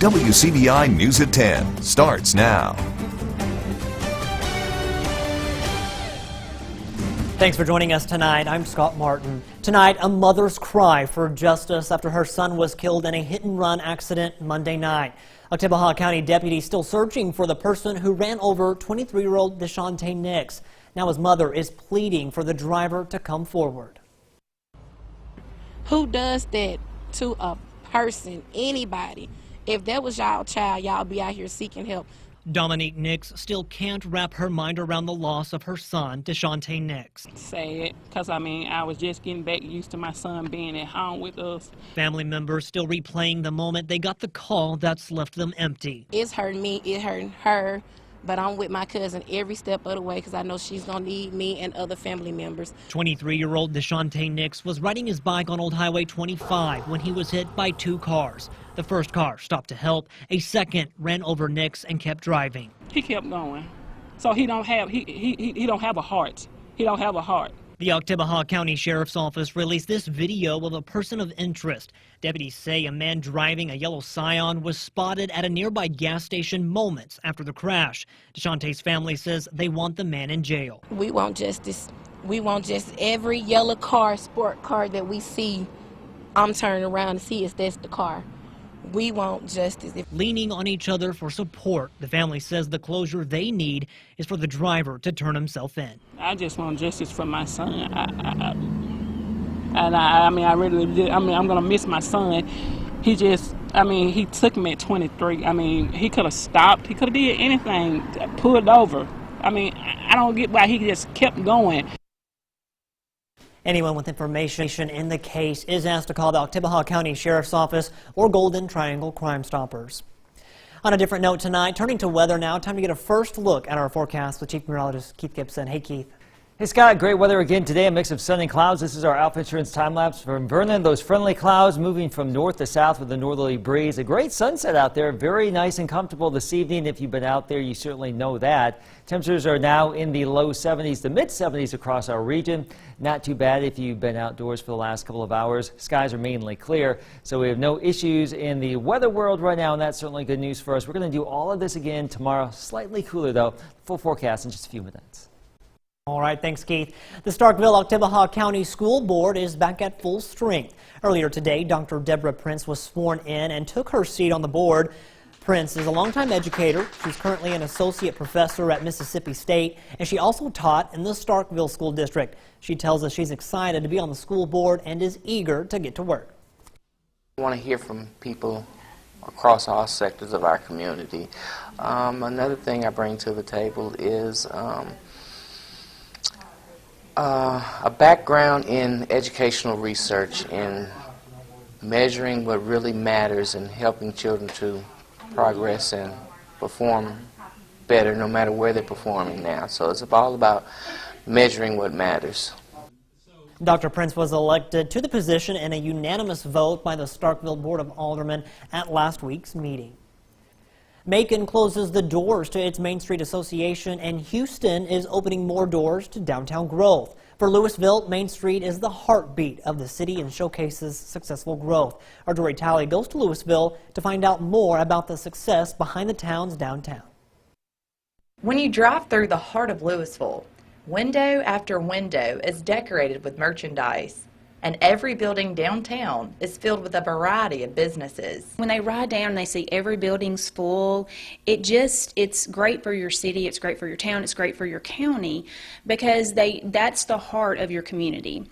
WCBI News at 10 starts now. Thanks for joining us tonight. I'm Scott Martin. Tonight, a mother's cry for justice after her son was killed in a hit-and-run accident Monday night. Oktibbeha County deputies still searching for the person who ran over 23-year-old Deshonte Nix. Now his mother is pleading for the driver to come forward. Who does that to a person, anybody? If that was y'all child, y'all be out here seeking help. Dominique Nix still can't wrap her mind around the loss of her son, Deshonte Nix. Sad, because I was just getting back used to my son being at home with us. Family members still replaying the moment they got the call that's left them empty. It's hurting me, it hurting her, but I'm with my cousin every step of the way because I know she's going to need me and other family members. 23-year-old Deshonte Nix was riding his bike on Old Highway 25 when he was hit by two cars. The first car stopped to help. A second ran over Nix and kept driving. He kept going. So he don't have a heart. He don't have a heart. The Oktibbeha County Sheriff's Office released this video of a person of interest. Deputies say a man driving a yellow Scion was spotted at a nearby gas station moments after the crash. Deshonte's family says they want the man in jail. We want justice. We want just every yellow car, sport car that we see, I'm turning around to see if that's the car. We want justice. Leaning on each other for support, the family says the closure they need is for the driver to turn himself in. I just want justice for my son. I'm going to miss my son. He took me at 23. He could have stopped. He could have did anything, pulled over. I don't get why he just kept going. Anyone with information in the case is asked to call the Oktibbeha County Sheriff's Office or Golden Triangle Crime Stoppers. On a different note tonight, turning to weather now, time to get a first look at our forecast with Chief Meteorologist Keith Gibson. Hey, Keith. Hey, Scott. Great weather again today, a mix of sun and clouds. This is our Alpha Insurance time-lapse from Vernon. Those friendly clouds moving from north to south with a northerly breeze. A great sunset out there. Very nice and comfortable this evening. If you've been out there, you certainly know that. Temperatures are now in the low 70s to mid-70s across our region. Not too bad if you've been outdoors for the last couple of hours. Skies are mainly clear, so we have no issues in the weather world right now, and that's certainly good news for us. We're going to do all of this again tomorrow. Slightly cooler, though. Full forecast in just a few minutes. All right, thanks, Keith. The Starkville-Oktibbeha County School Board is back at full strength. Earlier today, Dr. Deborah Prince was sworn in and took her seat on the board. Prince is a longtime educator. She's currently an associate professor at Mississippi State, and she also taught in the Starkville School District. She tells us she's excited to be on the school board and is eager to get to work. I want to hear from people across all sectors of our community. Another thing I bring to the table is a background in educational research and measuring what really matters and helping children to progress and perform better no matter where they're performing now. So it's all about measuring what matters. Dr. Prince was elected to the position in a unanimous vote by the Starkville Board of Aldermen at last week's meeting. Macon closes the doors to its Main Street Association, and Houston is opening more doors to downtown growth. For Louisville, Main Street is the heartbeat of the city and showcases successful growth. Our Dory Talley goes to Louisville to find out more about the success behind the town's downtown. When you drive through the heart of Louisville, window after window is decorated with merchandise. And every building downtown is filled with a variety of businesses. When they ride down and they see every building's full, it's great for your city, it's great for your town, it's great for your county, because that's the heart of your community.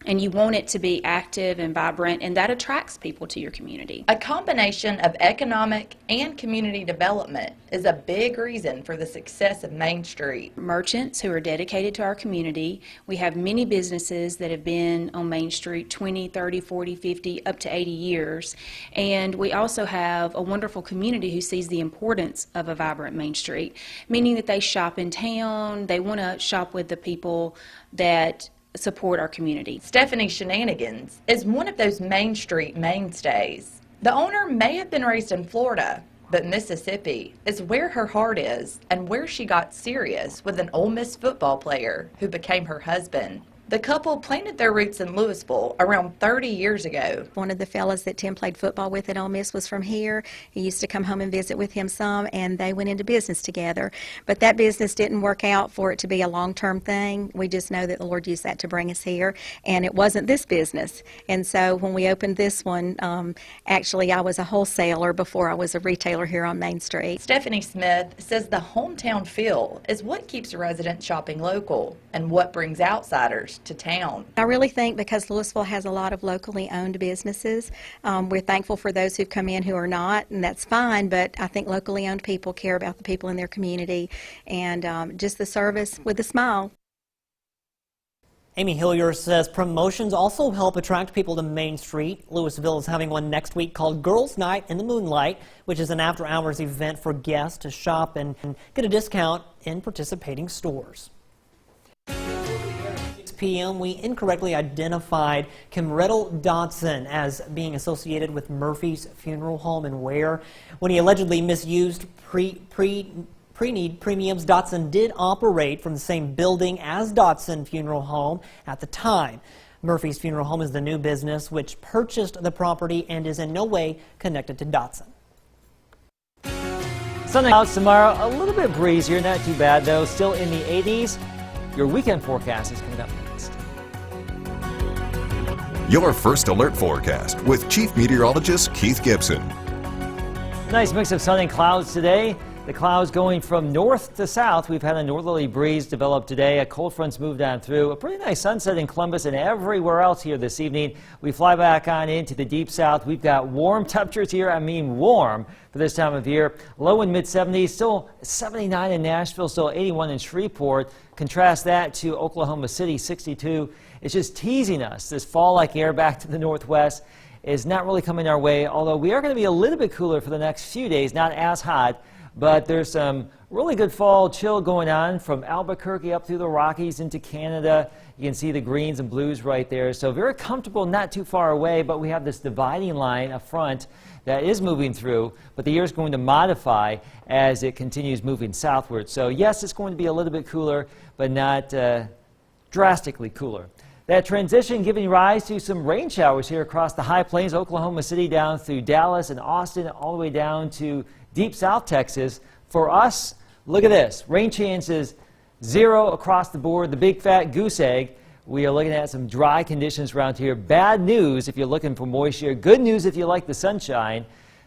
And you want it to be active and vibrant, and that attracts people to your community. A combination of economic and community development is a big reason for the success of Main Street. Merchants who are dedicated to our community. We have many businesses that have been on Main Street 20, 30, 40, 50, up to 80 years. And we also have a wonderful community who sees the importance of a vibrant Main Street, meaning that they shop in town, they want to shop with the people that support our community. Stephanie Shenanigans is one of those Main Street mainstays. The owner may have been raised in Florida, but Mississippi is where her heart is and where she got serious with an Ole Miss football player who became her husband. The couple planted their roots in Louisville around 30 years ago. One of the fellas that Tim played football with at Ole Miss was from here. He used to come home and visit with him some, and they went into business together. But that business didn't work out for it to be a long-term thing. We just know that the Lord used that to bring us here, and it wasn't this business. And so when we opened this one, actually I was a wholesaler before I was a retailer here on Main Street. Stephanie Smith says the hometown feel is what keeps residents shopping local and what brings outsiders to town. I really think because Louisville has a lot of locally owned businesses, we're thankful for those who've come in who are not, and that's fine, but I think locally owned people care about the people in their community and just the service with a smile. Amy Hillier says promotions also help attract people to Main Street. Louisville is having one next week called Girls Night in the Moonlight, which is an after-hours event for guests to shop and get a discount in participating stores. 6 p.m. we incorrectly identified Kimrettle Dotson as being associated with Murphy's Funeral Home in Ware. When he allegedly misused pre-need premiums, Dotson did operate from the same building as Dotson Funeral Home at the time. Murphy's Funeral Home is the new business which purchased the property and is in no way connected to Dotson. Sunny clouds tomorrow, a little bit breezier, not too bad though, still in the 80s. Your weekend forecast is coming up next. Your first alert forecast with Chief Meteorologist Keith Gibson. Nice mix of sun and clouds today. The clouds going from north to south. We've had a northerly breeze develop today. A cold front's moved on through. A pretty nice sunset in Columbus and everywhere else here this evening. We fly back on into the deep south. We've got warm temperatures here. I mean warm for this time of year. Low in mid-70s, still 79 in Nashville, still 81 in Shreveport. Contrast that to Oklahoma City, 62. It's just teasing us. This fall-like air back to the northwest is not really coming our way, although we are going to be a little bit cooler for the next few days, not as hot. But there's some really good fall chill going on from Albuquerque up through the Rockies into Canada. You can see the greens and blues right there. So very comfortable, not too far away, but we have this dividing line up front that is moving through, but the air is going to modify as it continues moving southward. So yes, it's going to be a little bit cooler, but not drastically cooler. That transition giving rise to some rain showers here across the high plains, Oklahoma City down through Dallas and Austin, all the way down to deep south Texas. For us, look at this. Rain chances 0 across the board, the big fat goose egg. We are looking at some dry conditions around here. Bad news if you're looking for moisture. Good news if you like the sunshine.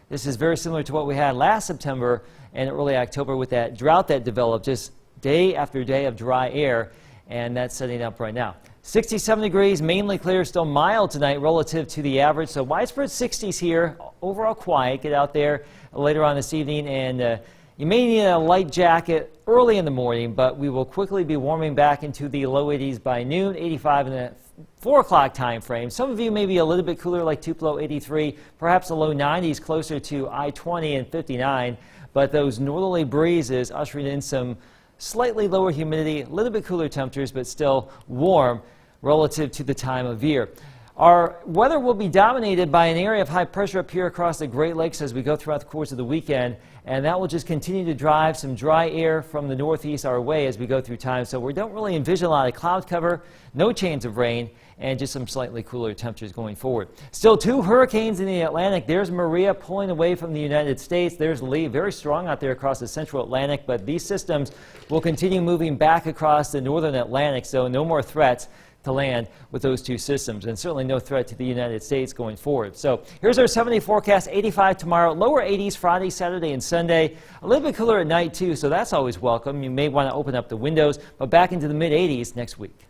This is very similar to what we had last September and early October with that drought that developed, just day after day of dry air, and that's setting up right now. 67 degrees, mainly clear, still mild tonight relative to the average. So widespread 60s here, overall quiet. Get out there later on this evening, and you may need a light jacket early in the morning, but we will quickly be warming back into the low 80s by noon, 85 in the 4 o'clock time frame. Some of you may be a little bit cooler, like Tupelo 83, perhaps the low 90s closer to I-20 and 59, but those northerly breezes ushering in some slightly lower humidity, a little bit cooler temperatures, but still warm relative to the time of year. Our weather will be dominated by an area of high pressure up here across the Great Lakes as we go throughout the course of the weekend, and that will just continue to drive some dry air from the northeast our way as we go through time. So we don't really envision a lot of cloud cover, no chance of rain, and just some slightly cooler temperatures going forward. Still 2 hurricanes in the Atlantic. There's Maria pulling away from the United States. There's Lee, very strong out there across the central Atlantic, but these systems will continue moving back across the northern Atlantic, so no more threats to land with those 2 systems, and certainly no threat to the United States going forward. So here's our 70 forecast, 85 tomorrow, lower 80s Friday, Saturday, and Sunday. A little bit cooler at night too, so that's always welcome. You may want to open up the windows, but back into the mid-80s next week.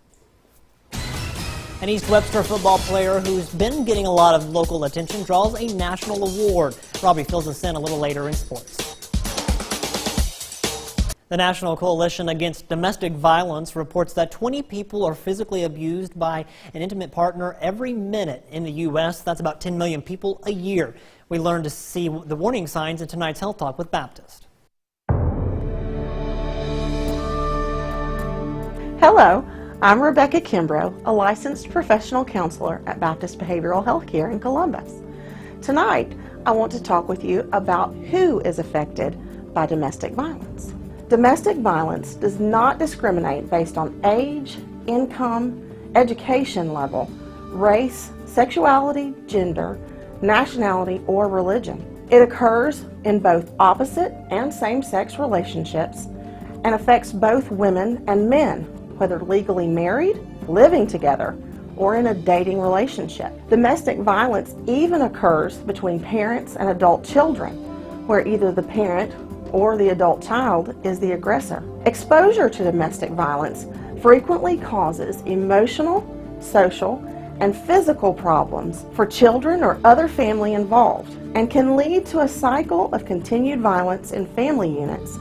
An East Webster football player who's been getting a lot of local attention draws a national award. Robbie fills us in a little later in sports. The National Coalition Against Domestic Violence reports that 20 people are physically abused by an intimate partner every minute in the U.S. That's about 10 million people a year. We learned to see the warning signs in tonight's Health Talk with Baptist. Hello, I'm Rebecca Kimbrough, a licensed professional counselor at Baptist Behavioral Health Care in Columbus. Tonight, I want to talk with you about who is affected by domestic violence. Domestic violence does not discriminate based on age, income, education level, race, sexuality, gender, nationality, or religion. It occurs in both opposite and same-sex relationships and affects both women and men, whether legally married, living together, or in a dating relationship. Domestic violence even occurs between parents and adult children, where either the parent or the adult child is the aggressor. Exposure to domestic violence frequently causes emotional, social, and physical problems for children or other family involved, and can lead to a cycle of continued violence in family units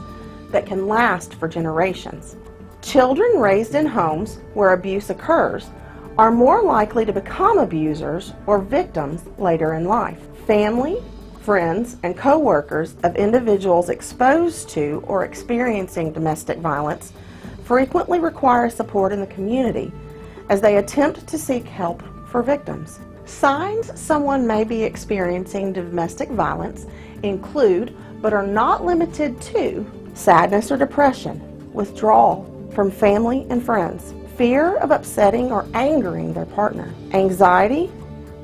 that can last for generations. Children raised in homes where abuse occurs are more likely to become abusers or victims later in life. Family, friends, and co-workers of individuals exposed to or experiencing domestic violence frequently require support in the community as they attempt to seek help for victims. Signs someone may be experiencing domestic violence include, but are not limited to, sadness or depression, withdrawal from family and friends, fear of upsetting or angering their partner, anxiety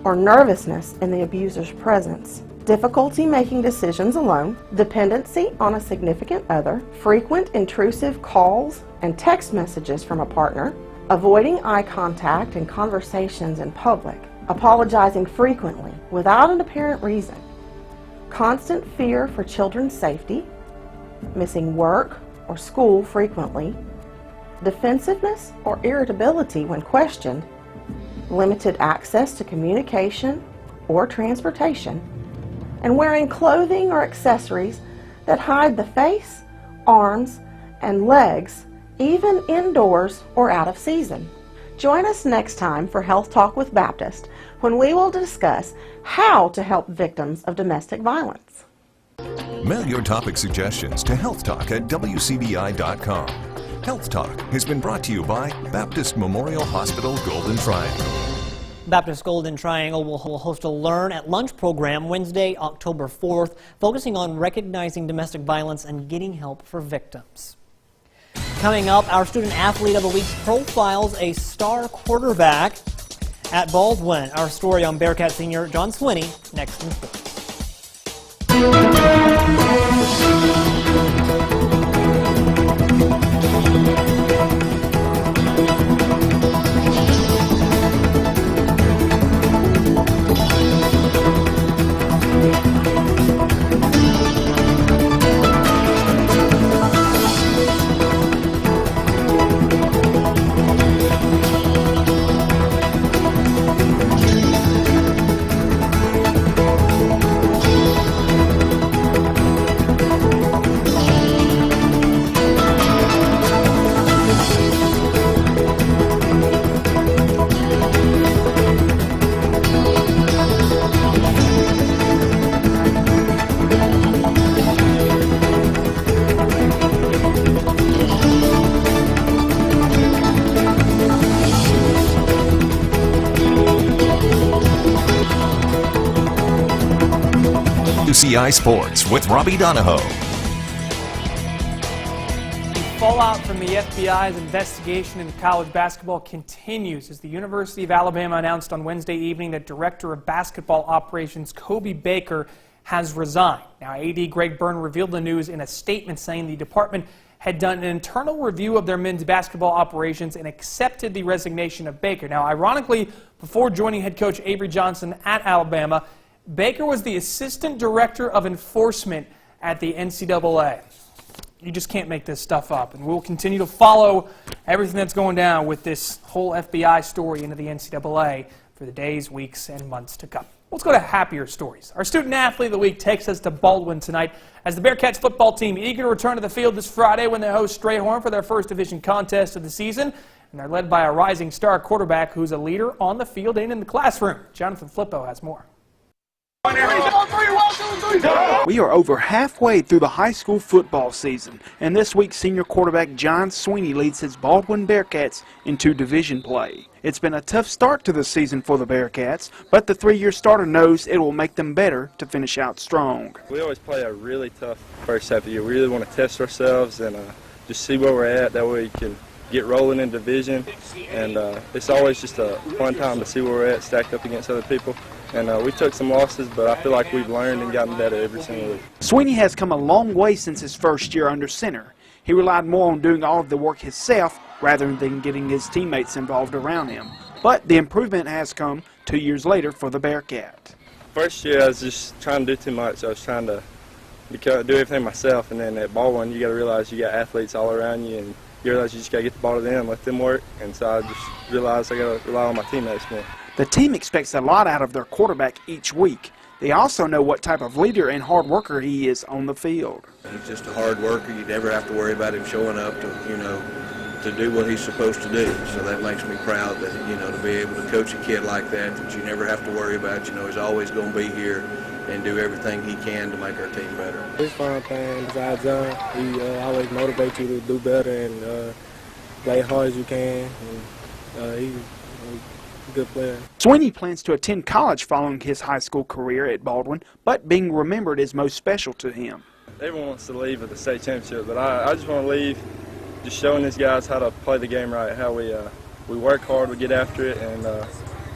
or nervousness in the abuser's presence, difficulty making decisions alone, dependency on a significant other, frequent intrusive calls and text messages from a partner, avoiding eye contact and conversations in public, apologizing frequently without an apparent reason, constant fear for children's safety, missing work or school frequently, defensiveness or irritability when questioned, limited access to communication or transportation, and wearing clothing or accessories that hide the face, arms, and legs, even indoors or out of season. Join us next time for Health Talk with Baptist, when we will discuss how to help victims of domestic violence. Mail your topic suggestions to healthtalk@wcbi.com. Health Talk has been brought to you by Baptist Memorial Hospital Golden Triangle. Baptist Golden Triangle will host a Learn at Lunch program Wednesday, October 4th, focusing on recognizing domestic violence and getting help for victims. Coming up, our Student Athlete of the Week profiles a star quarterback at Baldwin. Our story on Bearcat senior John Swinney next in sports. WCI Sports with Robbie Donahoe. Fallout from the FBI's investigation into college basketball continues as the University of Alabama announced on Wednesday evening that Director of Basketball Operations Kobe Baker has resigned. Now, AD Greg Byrne revealed the news in a statement saying the department had done an internal review of their men's basketball operations and accepted the resignation of Baker. Now, ironically, before joining head coach Avery Johnson at Alabama, Baker was the Assistant Director of Enforcement at the NCAA. You just can't make this stuff up, and we'll continue to follow everything that's going down with this whole FBI story into the NCAA for the days, weeks, and months to come. Let's go to happier stories. Our Student Athlete of the Week takes us to Baldwin tonight as the Bearcats football team eager to return to the field this Friday when they host Strayhorn for their first division contest of the season. And they're led by a rising star quarterback who's a leader on the field and in the classroom. Jonathan Flippo has more. We are over halfway through the high school football season, and this week senior quarterback John Swinney leads his Baldwin Bearcats into division play. It's been a tough start to the season for the Bearcats, but the three-year starter knows it will make them better to finish out strong. We always play a really tough first half of the year. We really want to test ourselves and just see where we're at. That way we can get rolling in division, and it's always just a fun time to see where we're at stacked up against other people. And we took some losses, but I feel like we've learned and gotten better every single week. Sweeney has come a long way since his first year under center. He relied more on doing all of the work himself rather than getting his teammates involved around him. But the improvement has come 2 years later for the Bearcat. First year I was just trying to do too much. I was trying to do everything myself, and then at Baldwin you got to realize you got athletes all around you, and you realize you just got to get the ball to them, let them work, and so I just realized I got to rely on my teammates more. The team expects a lot out of their quarterback each week. They also know what type of leader and hard worker he is on the field. He's just a hard worker. You never have to worry about him showing up to do what he's supposed to do. So that makes me proud that, to be able to coach a kid like that you never have to worry about. He's always going to be here and do everything he can to make our team better. It's fun playing besides John. He always motivates you to do better and play as hard as you can. And, he's a good player. Sweeney plans to attend college following his high school career at Baldwin, but being remembered is most special to him. Everyone wants to leave with the state championship, but I just want to leave just showing these guys how to play the game right, how we work hard, we get after it, and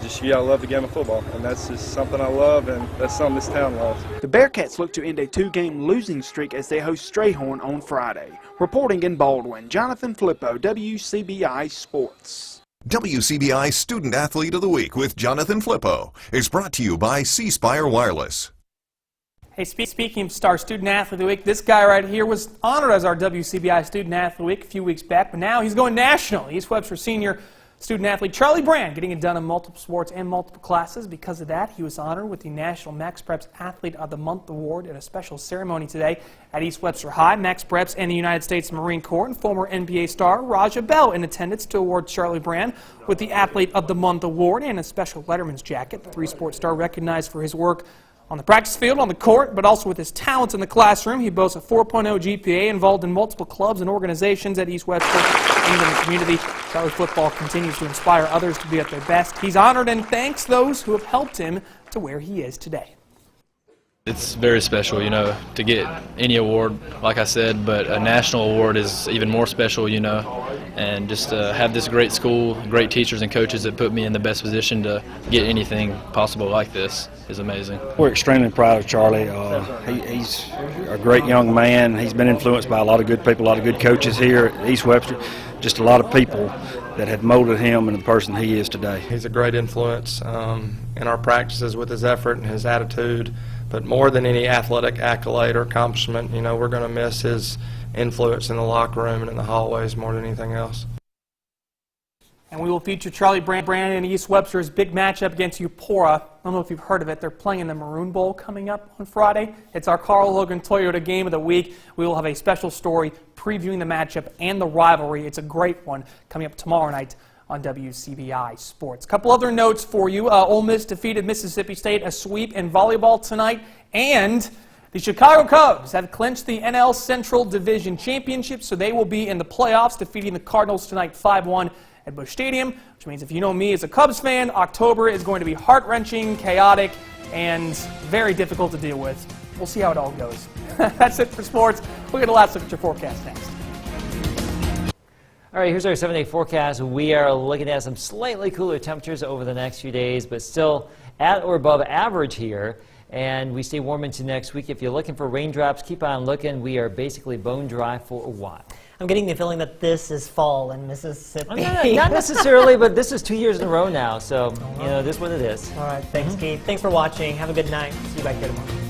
just you gotta love the game of football, and that's just something I love, and that's something this town loves. The Bearcats look to end a 2-game losing streak as they host Strayhorn on Friday. Reporting in Baldwin, Jonathan Flippo, WCBI Sports. WCBI Student Athlete of the Week with Jonathan Flippo is brought to you by C Spire Wireless. Hey, speaking of Star Student Athlete of the Week, this guy right here was honored as our WCBI Student Athlete of the Week a few weeks back, but now he's going national. East Webster senior student athlete Charlie Brand getting it done in multiple sports and multiple classes. Because of that, he was honored with the National Max Preps Athlete of the Month Award at a special ceremony today at East Webster High. Max Preps and the United States Marine Corps and former NBA star Raja Bell in attendance to award Charlie Brand with the Athlete of the Month Award and a special Letterman's jacket. The three-sport star recognized for his work on the practice field, on the court, but also with his talents in the classroom. He boasts a 4.0 GPA, involved in multiple clubs and organizations at East Webster and in the community. Charlie football continues to inspire others to be at their best. He's honored and thanks those who have helped him to where he is today. It's very special, to get any award, like I said, but a national award is even more special, and just to have this great school, great teachers and coaches that put me in the best position to get anything possible like this is amazing. We're extremely proud of Charlie. He's a great young man. He's been influenced by a lot of good people, a lot of good coaches here at East Webster, just a lot of people that have molded him into the person he is today. He's a great influence in our practices with his effort and his attitude. But more than any athletic accolade or accomplishment, we're going to miss his influence in the locker room and in the hallways more than anything else. And we will feature Charlie Brand in East Webster's big matchup against Eupora. I don't know if you've heard of it. They're playing in the Maroon Bowl coming up on Friday. It's our Carl Logan Toyota Game of the Week. We will have a special story previewing the matchup and the rivalry. It's a great one coming up tomorrow night on WCBI Sports. A couple other notes for you. Ole Miss defeated Mississippi State a sweep in volleyball tonight, and the Chicago Cubs have clinched the NL Central Division Championship, so they will be in the playoffs, defeating the Cardinals tonight 5-1 at Busch Stadium, which means if you know me as a Cubs fan, October is going to be heart-wrenching, chaotic, and very difficult to deal with. We'll see how it all goes. That's it for sports. We'll get a last look at your forecast next. All right, here's our 7-day forecast. We are looking at some slightly cooler temperatures over the next few days, but still at or above average here. And we stay warm into next week. If you're looking for raindrops, keep on looking. We are basically bone dry for a while. I'm getting the feeling that this is fall in Mississippi. Not necessarily, but this is 2 years in a row now, so this is what it is. All right, thanks, Keith. Thanks for watching. Have a good night. See you back here tomorrow.